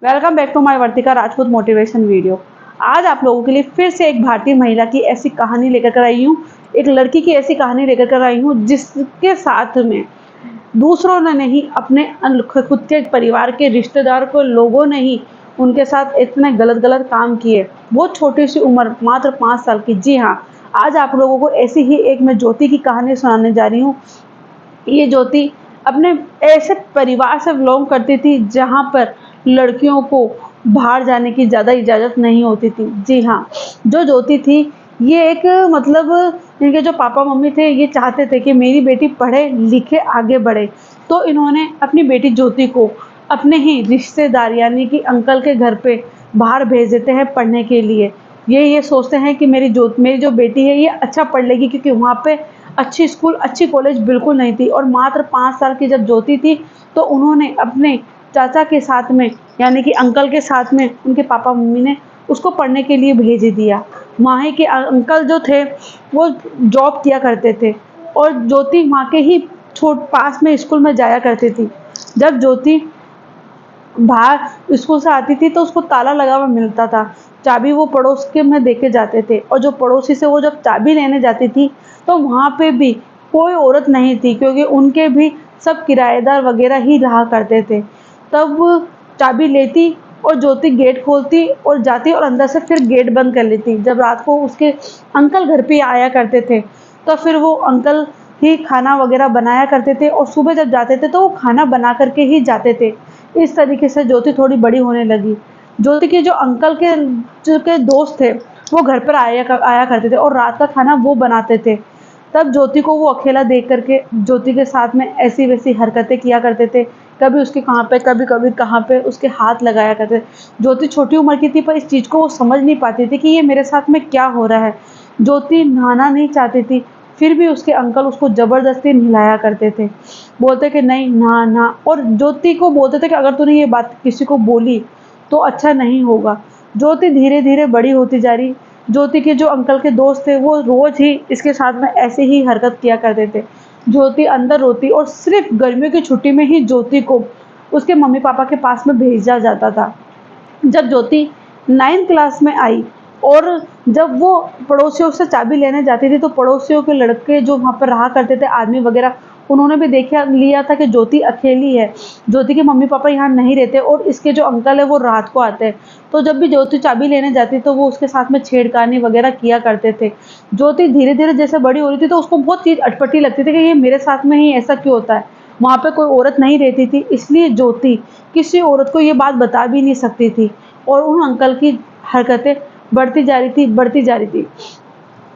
Welcome back to my Vartika Rajput motivation video. आज आप लोगों के लिए फिर से एक भारतीय महिला की ऐसी कहानी लेकर कर आई हूँ। एक लड़की की ऐसी कहानी लेकर कर आई हूँ जिसके साथ में दूसरों ने नहीं, अपने खुद के परिवार के रिश्तेदार को लोगों ने ही उनके साथ इतने गलत गलत काम किए। वो छोटी सी उम्र, मात्र 5 साल की। जी हाँ, आज आप लोगों को ऐसी ही एक मैं ज्योति की कहानी सुनाने जा रही हूँ। ये ज्योति अपने ऐसे परिवार से बिलोंग करती थी जहाँ पर लड़कियों को बाहर जाने की ज़्यादा इजाज़त नहीं होती थी। जी हाँ, जो ज्योति थी ये एक मतलब इनके जो पापा मम्मी थे ये चाहते थे कि मेरी बेटी पढ़े लिखे आगे बढ़े। तो इन्होंने अपनी बेटी ज्योति को अपने ही रिश्तेदार यानी कि अंकल के घर पे बाहर भेज देते हैं पढ़ने के लिए। ये सोचते हैं कि मेरी जो बेटी है ये अच्छा पढ़ लेगी, क्योंकि वहाँ पे अच्छी स्कूल, अच्छी कॉलेज बिल्कुल नहीं थी। और मात्र 5 साल की जब ज्योति थी तो उन्होंने अपने चाचा के साथ में यानी कि अंकल के साथ में उनके पापा मम्मी ने उसको पढ़ने के लिए भेज दिया। वहाँ के अंकल जो थे वो जॉब किया करते थे और ज्योति वहाँ के ही पास में स्कूल में जाया करती थी। जब ज्योति बाहर स्कूल से आती थी तो उसको ताला लगा हुआ मिलता था। चाबी वो पड़ोस के में देके जाते थे और जो पड़ोसी से वो जब चाबी लेने जाती थी तो वहाँ पे भी कोई औरत नहीं थी, क्योंकि उनके भी सब किराएदार वगैरह ही रहा करते थे। तब वो चाबी लेती और ज्योति गेट खोलती और जाती और अंदर से फिर गेट बंद कर लेती। जब रात को उसके अंकल घर पे आया करते थे तो फिर वो अंकल ही खाना वगैरह बनाया करते थे और सुबह जब जाते थे तो वो खाना बना करके ही जाते थे। इस तरीके से ज्योति थोड़ी बड़ी होने लगी। ज्योति के जो अंकल के दोस्त थे वो घर पर आया करते थे और रात का खाना वो बनाते थे। तब ज्योति को वो अकेला देख करके ज्योति के साथ में ऐसी वैसी हरकतें किया करते थे। कभी उसके कहाँ पे, कभी कभी कहाँ पे उसके हाथ लगाया करते थे। ज्योति छोटी उम्र की थी पर इस चीज़ को वो समझ नहीं पाती थी कि ये मेरे साथ में क्या हो रहा है। ज्योति नहाना नहीं चाहती थी, फिर भी उसके अंकल उसको ज़बरदस्ती नहलाया करते थे। बोलते कि नहीं नहा नहा, और ज्योति को बोलते थे कि अगर तूने ये बात किसी को बोली तो अच्छा नहीं होगा। ज्योति धीरे धीरे बड़ी होती जा रही। ज्योति के जो अंकल के दोस्त थे वो रोज़ ही इसके साथ में ऐसे ही हरकत किया करते थे। ज्योति अंदर रोती और सिर्फ गर्मियों की छुट्टी में ही ज्योति को उसके मम्मी पापा के पास में भेजा जाता था। जब ज्योति 9th क्लास में आई और जब वो पड़ोसियों से चाबी लेने जाती थी तो पड़ोसियों के लड़के जो वहाँ पर रहा करते थे, आदमी वगैरह, उन्होंने भी देखा लिया था कि ज्योति अकेली है। ज्योति के मम्मी पापा यहाँ नहीं रहते और इसके जो अंकल है वो रात को आते हैं। तो जब भी ज्योति चाबी लेने जाती तो वो उसके साथ में छेड़खानी वगैरह किया करते थे। ज्योति धीरे धीरे जैसे बड़ी हो रही थी तो उसको बहुत चीज़ अटपटी लगती थी कि ये मेरे साथ में ही ऐसा क्यों होता है। वहाँ पे कोई औरत नहीं रहती थी, इसलिए ज्योति किसी औरत को ये बात बता भी नहीं सकती थी और उन अंकल की हरकतें बढ़ती जा रही थी, बढ़ती जा रही थी।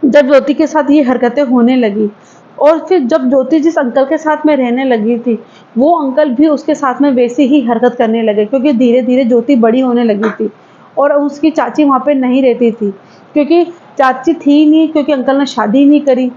जब ज्योति के साथ ये हरकतें होने लगी और फिर जब ज्योति जिस अंकल के साथ में रहने लगी थी वो अंकल भी उसके साथ में वैसी ही हरकत करने लगे, क्योंकि धीरे धीरे ज्योति बड़ी होने लगी थी और उसकी चाची वहाँ पे नहीं रहती थी, क्योंकि चाची थी नहीं, क्योंकि अंकल ने शादी नहीं करी।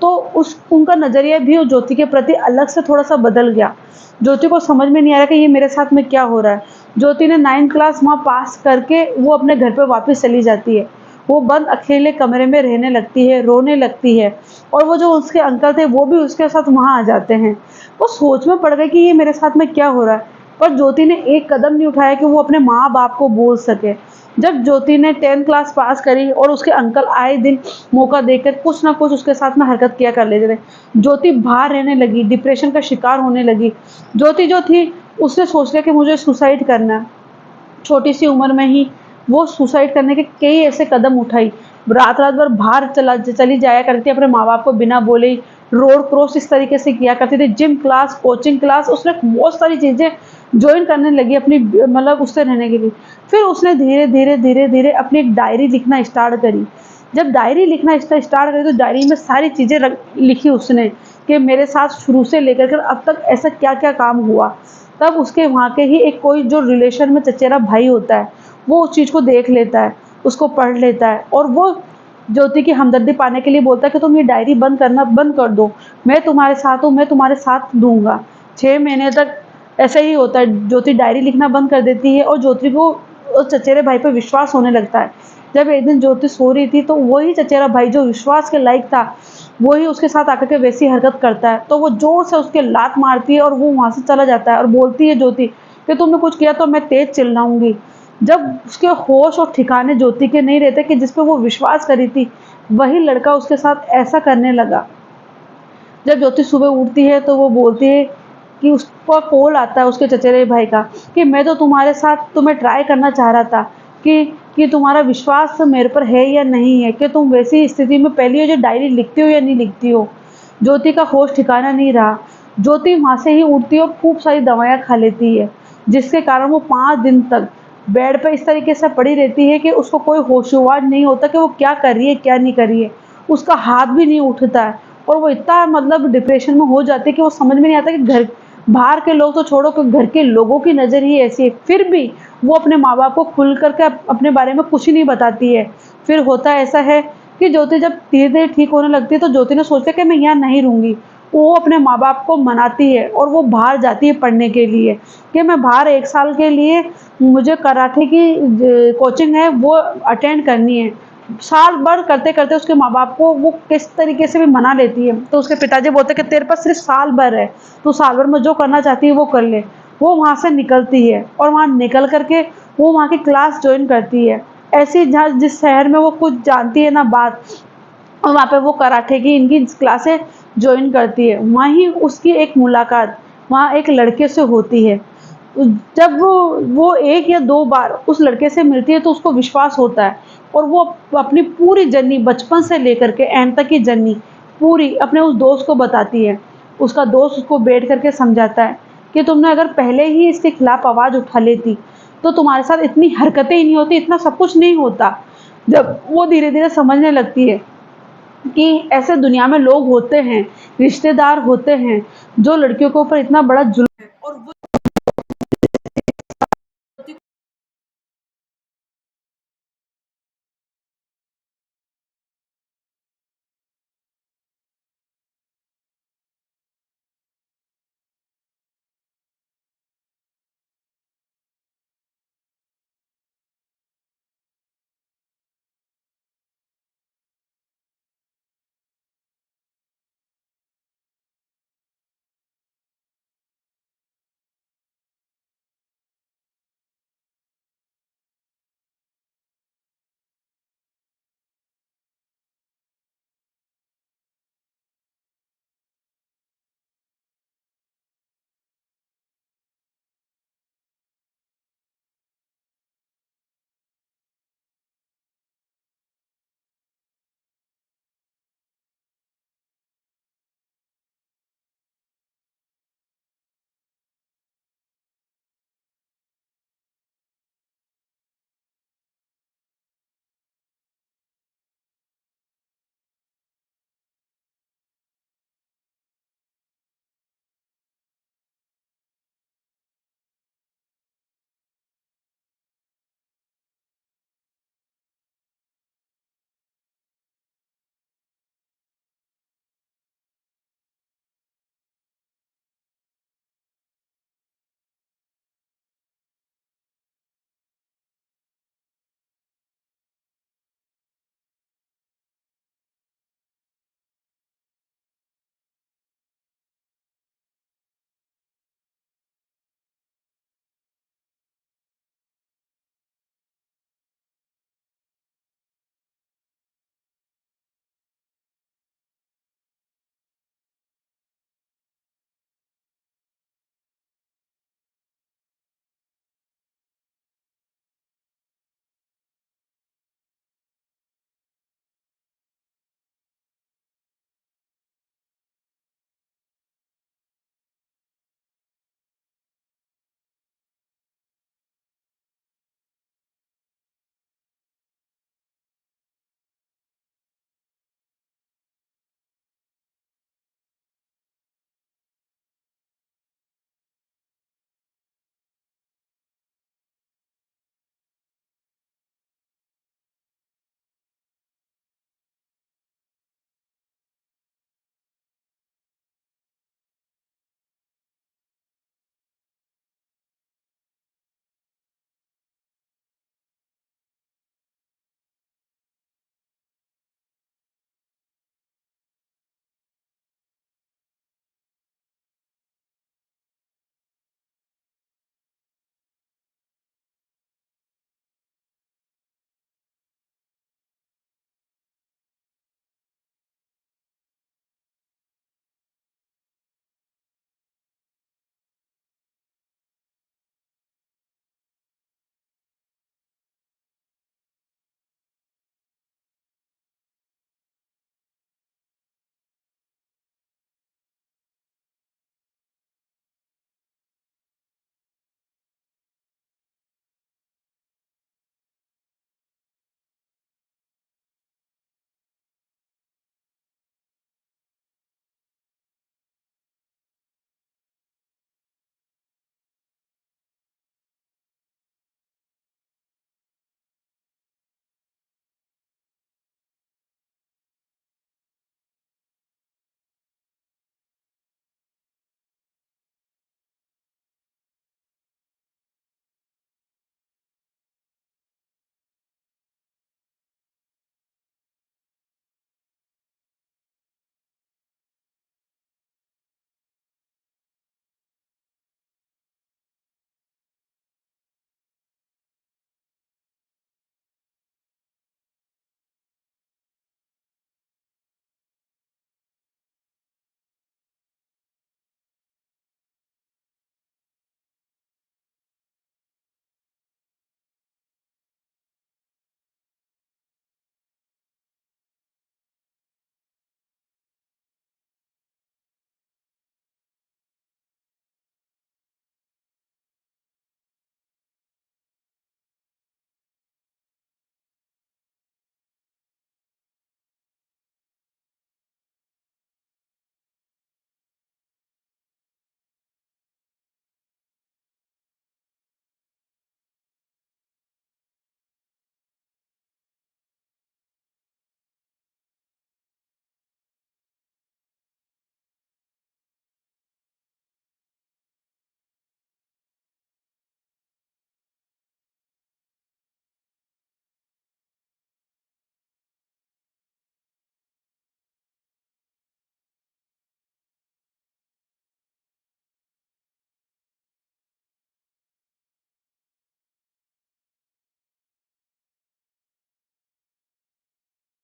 तो उस उनका नज़रिया भी उस ज्योति के प्रति अलग से थोड़ा सा बदल गया। ज्योति को समझ में नहीं आ रहा कि ये मेरे साथ में क्या हो रहा है। ज्योति ने 9th क्लास वहाँ पास करके वो अपने घर पे वापस चली जाती है। वो बंद अकेले कमरे में रहने लगती है, रोने लगती है और वो जो उसके अंकल थे वो भी उसके साथ वहाँ आ जाते हैं। वो सोच में पड़ गई कि ये मेरे साथ में क्या हो रहा है, पर ज्योति ने एक कदम नहीं उठाया कि वो अपने माँ बाप को बोल सके। जब ज्योति ने 10th क्लास पास करी और उसके अंकल आए दिन मौका देकर कुछ ना कुछ उसके साथ में हरकत किया कर लेते थे, ज्योति बाहर रहने लगी, डिप्रेशन का शिकार होने लगी। ज्योति जो थी उसने सोच लिया कि मुझे सुसाइड करना है। छोटी सी उम्र में ही वो सुसाइड करने के कई ऐसे कदम उठाई। रात रात भर बाहर चली जाया करती थी अपने माँ बाप को बिना बोले ही। रोड क्रॉस इस तरीके से किया करती थी। जिम क्लास, कोचिंग क्लास, उसने बहुत सारी चीज़ें ज्वाइन करने लगी अपनी मतलब उससे रहने के लिए। फिर उसने धीरे धीरे धीरे धीरे अपनी एक डायरी लिखना स्टार्ट करी। जब डायरी लिखना स्टार्ट करी तो डायरी में सारी चीज़ें लिखी उसने कि मेरे साथ शुरू से लेकर कर अब तक ऐसा क्या क्या काम हुआ। तब उसके वहाँ के ही एक कोई जो रिलेशन में चचेरा भाई होता है वो उस चीज़ को देख लेता है, उसको पढ़ लेता है और वो ज्योति की हमदर्दी पाने के लिए बोलता है कि तुम ये डायरी बंद करना बंद कर दो, मैं तुम्हारे साथ हूँ, मैं तुम्हारे साथ दूंगा। 6 महीने तक ऐसा ही होता है। ज्योति डायरी लिखना बंद कर देती है और ज्योति को उस चचेरे भाई पर विश्वास होने लगता है। जब एक दिन ज्योति सो रही थी तो वही चचेरा भाई जो विश्वास के लायक था वही उसके साथ आकर के वैसी हरकत करता है। तो वो जोर से उसके लात मारती है और वो वहाँ से चला जाता है और बोलती है ज्योति कि तुमने कुछ किया तो मैं तेज चिल्लाऊंगी। जब उसके होश और ठिकाने ज्योति के नहीं रहते कि जिस पे वो विश्वास करी थी, वही लड़का उसके साथ ऐसा करने लगा। जब ज्योति सुबह उठती है तो वो बोलती है कि उसका कॉल आता है उसके चचेरे भाई का कि मैं तो तुम्हारे साथ तुम्हें ट्राई करना चाह रहा था कि तुम्हारा विश्वास मेरे पर है या नहीं है, कि तुम वैसी स्थिति में पहली हो जो डायरी लिखती हो या नहीं लिखती हो। ज्योति का होश ठिकाना नहीं रहा। ज्योति वहाँ से ही उठती है और खूब सारी दवाइयाँ खा लेती है, जिसके कारण वो 5 दिन तक बेड पे इस तरीके से पड़ी रहती है कि उसको कोई होश-ओ-वास नहीं होता कि वो क्या कर रही है, क्या नहीं कर रही है। उसका हाथ भी नहीं उठता है और वो इतना मतलब डिप्रेशन में हो जाती है कि वो समझ में नहीं आता कि घर बाहर के लोग तो छोड़ो कि घर के लोगों की नज़र ही ऐसी है। फिर भी वो अपने माँ-बाप को खुल कर के अपने बारे में कुछ नहीं बताती है। फिर होता ऐसा है कि ज्योति जब धीरे-धीरे ठीक होने लगती है तो ज्योति ने सोचा कि मैं यहाँ नहीं रहूँगी। वो अपने माँ-बाप को मनाती है और वो बाहर जाती है पढ़ने के लिए कि मैं बाहर 1 साल के लिए मुझे कराटे की कोचिंग है वो अटेंड करनी है। साल भर करते-करते उसके माँ-बाप को वो किस तरीके से भी मना लेती है। तो उसके पिताजी बोलते हैं कि तेरे पास सिर्फ़ साल भर है, तू साल भर में जो करना चाहती है वो कर ले। वो वहाँ से निकलती है और वहाँ निकल कर के वो वहाँ की क्लास जॉइन करती है। ऐसी जहाँ जिस शहर में वो कुछ जानती है ना बात, और वहाँ पे वो कराटे की इनकी क्लासें जॉइन करती है। वहीं उसकी एक मुलाकात वहाँ एक लड़के से होती है। जब वो 1 या 2 बार उस लड़के से मिलती है तो उसको विश्वास होता है और वो अपनी पूरी जर्नी बचपन से लेकर के एंड तक की जर्नी पूरी अपने उस दोस्त को बताती है। उसका दोस्त उसको बैठ कर के समझाता है कि तुमने अगर पहले ही इसके खिलाफ आवाज़ उठा लेती, तो तुम्हारे साथ इतनी हरकतें ही नहीं होती, इतना सब कुछ नहीं होता। जब वो धीरे-धीरे समझने लगती है कि ऐसे दुनिया में लोग होते हैं, रिश्तेदार होते हैं, जो लड़कियों के ऊपर इतना बड़ा जुल्म